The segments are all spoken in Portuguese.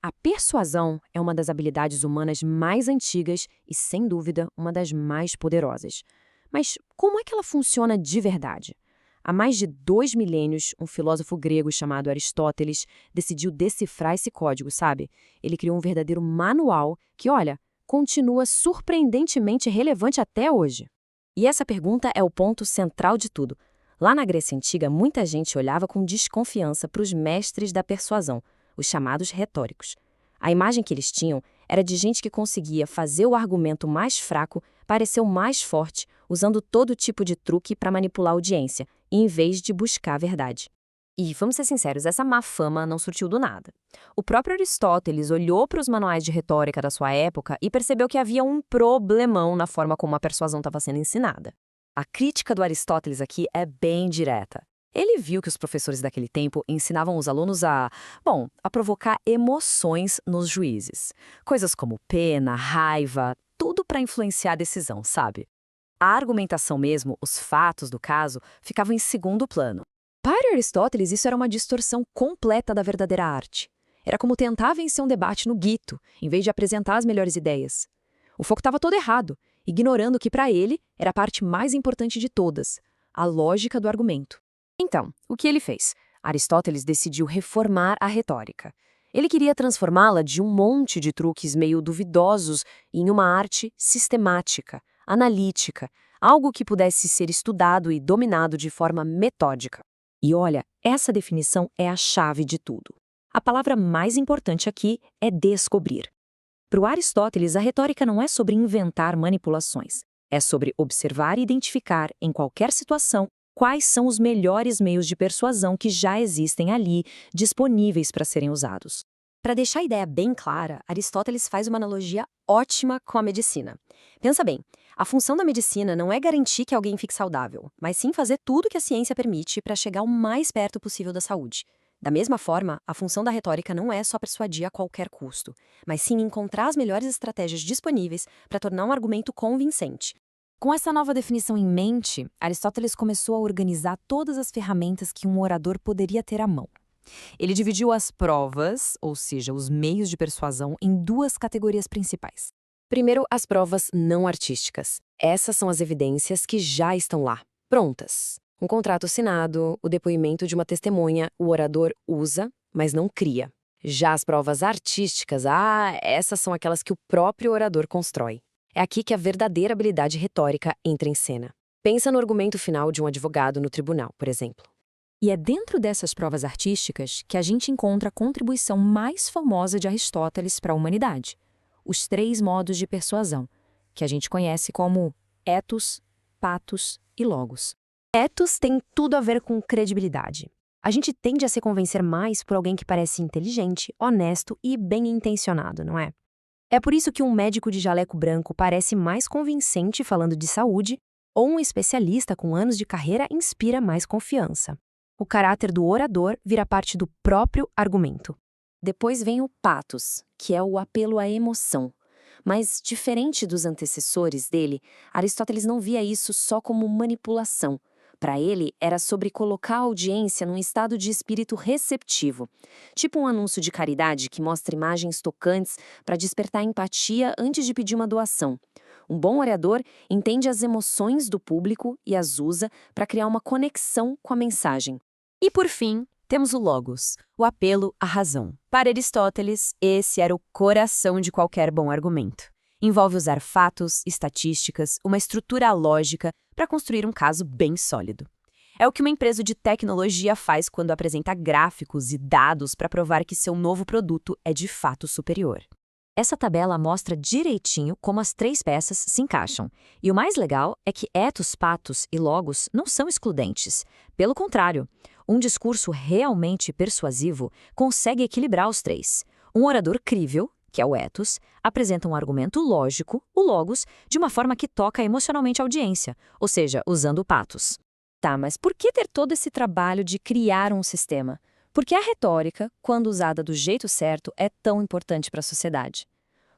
A persuasão é uma das habilidades humanas mais antigas e, sem dúvida, uma das mais poderosas. Mas como é que ela funciona de verdade? Há mais de 2 milênios, um filósofo grego chamado Aristóteles decidiu decifrar esse código, sabe? Ele criou um verdadeiro manual que, olha, continua surpreendentemente relevante até hoje. E essa pergunta é o ponto central de tudo. Lá na Grécia Antiga, muita gente olhava com desconfiança para os mestres da persuasão, os chamados retóricos. A imagem que eles tinham era de gente que conseguia fazer o argumento mais fraco parecer o mais forte, usando todo tipo de truque para manipular a audiência, em vez de buscar a verdade. E, vamos ser sinceros, essa má fama não surtiu do nada. O próprio Aristóteles olhou para os manuais de retórica da sua época e percebeu que havia um problemão na forma como a persuasão estava sendo ensinada. A crítica do Aristóteles aqui é bem direta. Ele viu que os professores daquele tempo ensinavam os alunos a provocar emoções nos juízes. Coisas como pena, raiva, tudo para influenciar a decisão, sabe? A argumentação mesmo, os fatos do caso, ficavam em segundo plano. Para Aristóteles, isso era uma distorção completa da verdadeira arte. Era como tentar vencer um debate no guito, em vez de apresentar as melhores ideias. O foco estava todo errado, ignorando que para ele era a parte mais importante de todas, a lógica do argumento. Então, o que ele fez? Aristóteles decidiu reformar a retórica. Ele queria transformá-la de um monte de truques meio duvidosos em uma arte sistemática, analítica, algo que pudesse ser estudado e dominado de forma metódica. E olha, essa definição é a chave de tudo. A palavra mais importante aqui é descobrir. Para o Aristóteles, a retórica não é sobre inventar manipulações. É sobre observar e identificar, em qualquer situação, quais são os melhores meios de persuasão que já existem ali, disponíveis para serem usados. Para deixar a ideia bem clara, Aristóteles faz uma analogia ótima com a medicina. Pensa bem, a função da medicina não é garantir que alguém fique saudável, mas sim fazer tudo que a ciência permite para chegar o mais perto possível da saúde. Da mesma forma, a função da retórica não é só persuadir a qualquer custo, mas sim encontrar as melhores estratégias disponíveis para tornar um argumento convincente. Com essa nova definição em mente, Aristóteles começou a organizar todas as ferramentas que um orador poderia ter à mão. Ele dividiu as provas, ou seja, os meios de persuasão, em duas categorias principais. Primeiro, as provas não artísticas. Essas são as evidências que já estão lá, prontas. Um contrato assinado, o depoimento de uma testemunha, o orador usa, mas não cria. Já as provas artísticas, essas são aquelas que o próprio orador constrói. É aqui que a verdadeira habilidade retórica entra em cena. Pensa no argumento final de um advogado no tribunal, por exemplo. E é dentro dessas provas artísticas que a gente encontra a contribuição mais famosa de Aristóteles para a humanidade. Os 3 modos de persuasão, que a gente conhece como ethos, pathos e logos. Ethos tem tudo a ver com credibilidade. A gente tende a se convencer mais por alguém que parece inteligente, honesto e bem-intencionado, não é? É por isso que um médico de jaleco branco parece mais convincente falando de saúde, ou um especialista com anos de carreira inspira mais confiança. O caráter do orador vira parte do próprio argumento. Depois vem o pathos, que é o apelo à emoção. Mas, diferente dos antecessores dele, Aristóteles não via isso só como manipulação. Para ele, era sobre colocar a audiência num estado de espírito receptivo, tipo um anúncio de caridade que mostra imagens tocantes para despertar empatia antes de pedir uma doação. Um bom orador entende as emoções do público e as usa para criar uma conexão com a mensagem. E, por fim, temos o logos, o apelo à razão. Para Aristóteles, esse era o coração de qualquer bom argumento. Envolve usar fatos, estatísticas, uma estrutura lógica para construir um caso bem sólido. É o que uma empresa de tecnologia faz quando apresenta gráficos e dados para provar que seu novo produto é de fato superior. Essa tabela mostra direitinho como as 3 peças se encaixam. E o mais legal é que ethos, pathos e logos não são excludentes. Pelo contrário, um discurso realmente persuasivo consegue equilibrar os 3. Um orador crível, que é o ethos, apresenta um argumento lógico, o logos, de uma forma que toca emocionalmente a audiência, ou seja, usando o pathos. Tá, mas por que ter todo esse trabalho de criar um sistema? Porque a retórica, quando usada do jeito certo, é tão importante para a sociedade.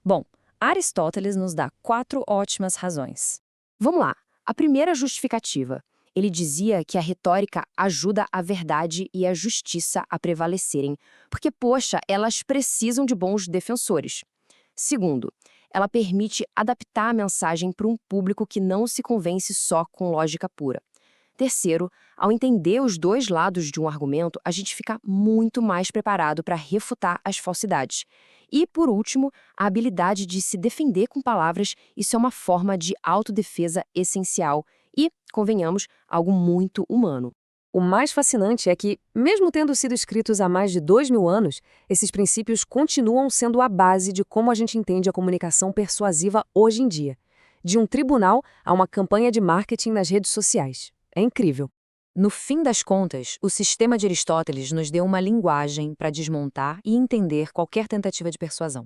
Bom, Aristóteles nos dá 4 ótimas razões. Vamos lá. A primeira justificativa. Ele dizia que a retórica ajuda a verdade e a justiça a prevalecerem, porque, poxa, elas precisam de bons defensores. Segundo, ela permite adaptar a mensagem para um público que não se convence só com lógica pura. Terceiro, ao entender os dois lados de um argumento, a gente fica muito mais preparado para refutar as falsidades. E, por último, a habilidade de se defender com palavras, isso é uma forma de autodefesa essencial e, convenhamos, algo muito humano. O mais fascinante é que, mesmo tendo sido escritos há mais de 2000 anos, esses princípios continuam sendo a base de como a gente entende a comunicação persuasiva hoje em dia. De um tribunal a uma campanha de marketing nas redes sociais. É incrível. No fim das contas, o sistema de Aristóteles nos deu uma linguagem para desmontar e entender qualquer tentativa de persuasão.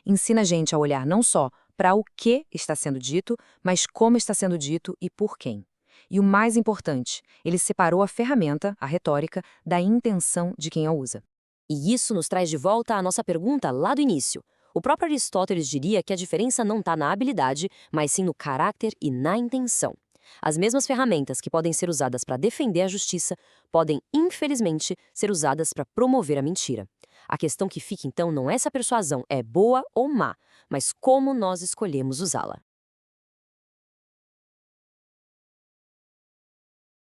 Ensina a gente a olhar não só para o que está sendo dito, mas como está sendo dito e por quem. E o mais importante, ele separou a ferramenta, a retórica, da intenção de quem a usa. E isso nos traz de volta à nossa pergunta lá do início. O próprio Aristóteles diria que a diferença não está na habilidade, mas sim no caráter e na intenção. As mesmas ferramentas que podem ser usadas para defender a justiça podem, infelizmente, ser usadas para promover a mentira. A questão que fica, então, não é se a persuasão é boa ou má, mas como nós escolhemos usá-la.